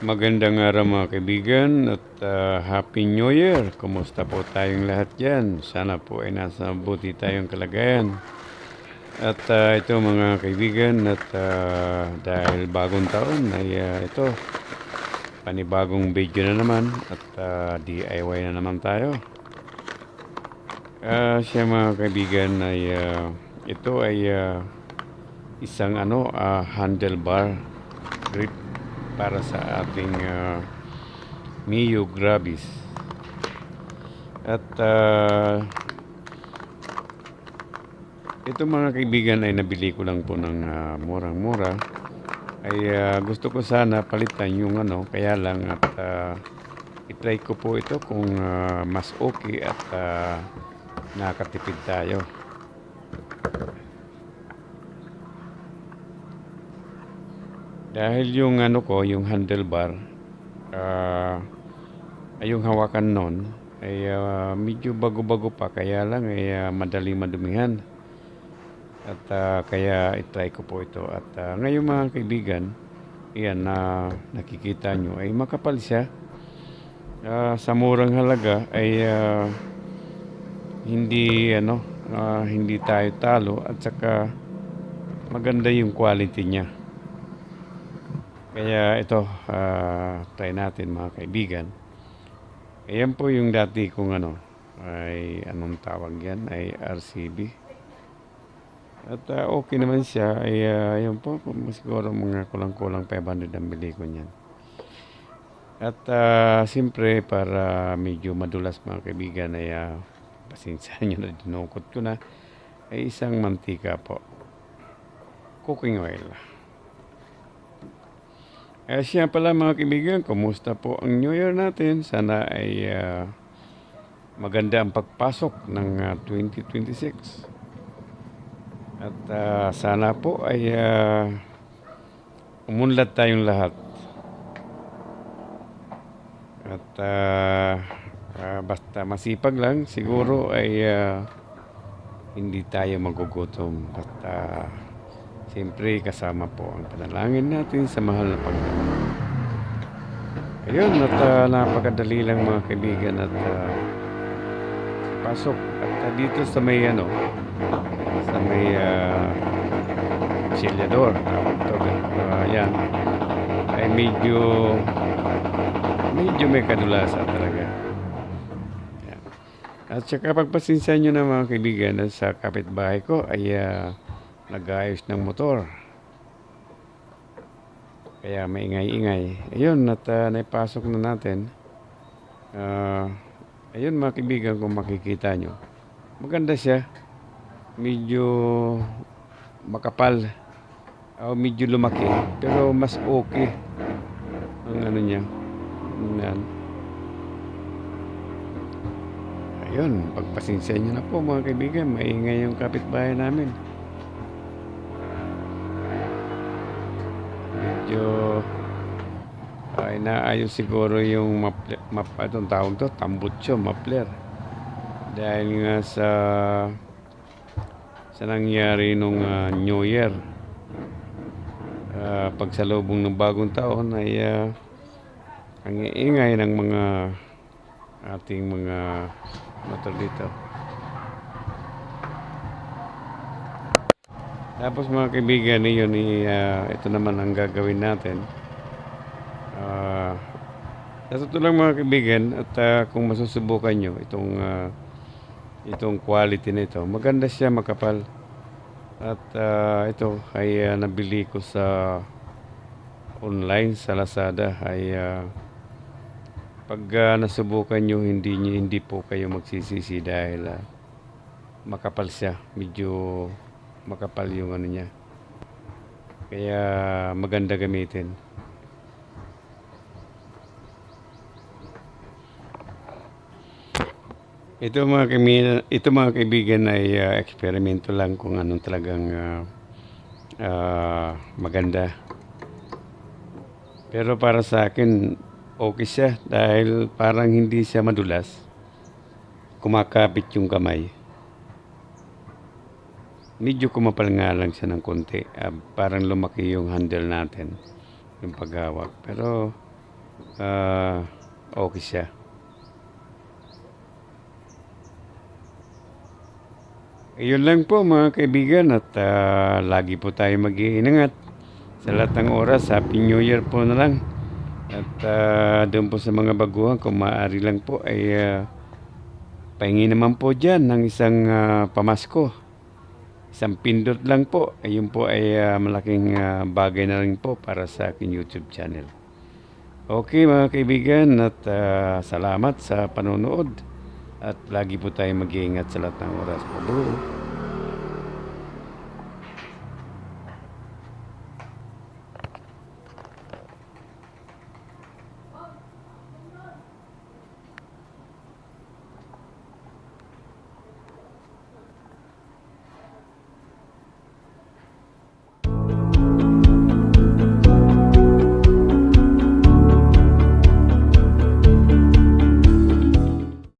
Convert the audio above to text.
Magandang araw mga kaibigan at Happy New Year! Kumusta po tayong lahat dyan? Sana po ay nasa mabuti tayong kalagayan. At ito mga kaibigan at dahil bagong taon ay ito panibagong video na naman at DIY na naman tayo. Siya mga kaibigan ay ito ay isang handlebar grip para sa ating Mio Gravis. At ito mga kaibigan ay nabili ko lang po ng murang-mura. Ay gusto ko sana palitan yung kaya lang at itry ko po ito kung mas okay at nakatipid tayo. Dahil yung yung handlebar, ay yung hawakan nun ay medyo bago-bago pa, kaya lang ay madaling madumihan. At kaya itry ko po ito. At ngayon mga kaibigan, yan na nakikita nyo ay makapal siya. Sa murang halaga ay hindi tayo talo at saka maganda yung quality niya. Kaya ito, try natin mga kaibigan. Ayan po yung dati kong ay anong tawag yan, ay RCB. At okay naman siya, ay ayan po, siguro mga kulang-kulang 500 ang bili ko niyan. At siyempre, para medyo madulas mga kaibigan, ay pasensya nyo na dinukot ko na, ay isang mantika po. Cooking oil. Siya pala mga kaibigan, kumusta po ang New Year natin? Sana ay maganda ang pagpasok ng 2026. At sana po ay umunlad tayong lahat. At basta masipag lang, siguro ay hindi tayo magugutom. Basta siyempre kasama po ang panalangin natin sa mahal na Panginoon. Ayun, at napakadali lang mga kaibigan at pasok. At dito sa may silyador, yan, ay medyo may kadulasan talaga. Yan. At saka pagpasensya nyo na mga kaibigan, sa kapitbahay ko ay nag-ayos ng motor. Kaya maingay-ingay. Ayun, at naipasok na natin. Ayun mga kaibigan, kung makikita nyo. Maganda siya. Medyo makapal. Medyo lumaki. Pero mas okay. Ang niya. Yan. Ayun, pagpasensya nyo na po mga kaibigan. Maingay yung kapitbahay namin. Medyo inaayos siguro yung itong tawag to, tambutso, mapler. Dahil nga sa nangyari nung New Year. Pagsalubong ng bagong taon ay ang iingay ng mga ating mga motor dito. Tapos mga kaibigan, ito naman ang gagawin natin. Sa totoo lang mga kaibigan, at kung masusubukan nyo itong quality nito, maganda siya, makapal. At ito ay nabili ko sa online sa Lazada. Ay pag nasubukan nyo, hindi po kayo magsisisi dahil makapal siya, medyo makapal yung niya. Kaya maganda gamitin. Ito mga kaibigan ay eksperimento lang kung anong talagang maganda. Pero para sa akin, okay siya dahil parang hindi siya madulas. Kumakapit yung kamay. Medyo kumapal nga lang siya ng konti. Parang lumaki yung handle natin, yung paghawak. Pero okay siya. Ayun lang po mga kaibigan at lagi po tayo mag-iingat sa lahat ng oras. Happy New Year po na lang. At doon po sa mga baguhan, kung maaari lang po ay pahingi naman po dyan ng isang pamasko. Isang pindot lang po. Ayun po ay malaking bagay na rin po para sa aking YouTube channel. Okay mga kaibigan at salamat sa panonood. At lagi po tayo mag-iingat sa lahat ng oras. Pablo.